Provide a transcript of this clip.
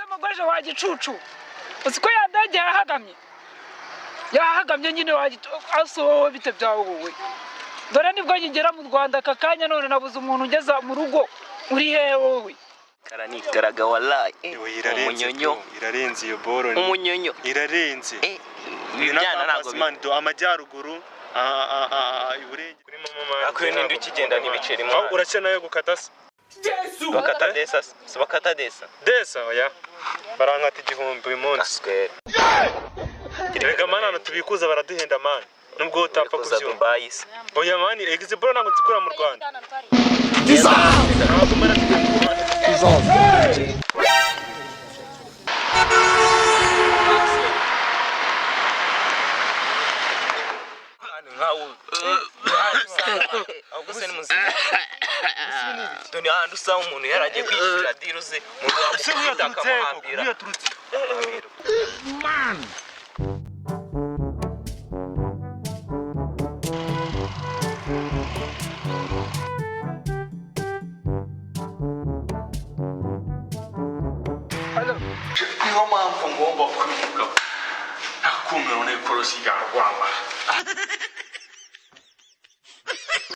Amagwaje wa gicucu uziko yandage yahagamye nyine asohowe bite byawo wowe dore nibwo ngera mu Rwanda kakanya none nabuze umuntu ugeza mu rugo uri he wowe Karanikaraga wallahi umunyonyo irarenze iyo boro umunyonyo irarenze ibijyana nago bimando amajyaruguru iburenge kuri mama akwiye nindi ukigenda n'ibiceri mu urace nayo gukata se bakata desa bakata desa oya barankata igihumbi umunsi rega mana tubikuza baraduhenda man nubwo utapfa kuvyumva oya mani exibro nango zikura mu Rwanda Toni handi usanga umuntu yaragiye kwishyura diruze mu Rwanda akamuhambira man niyo mpamvu ngomba kwibuka ntakumira n'ikorosi rya Rwanda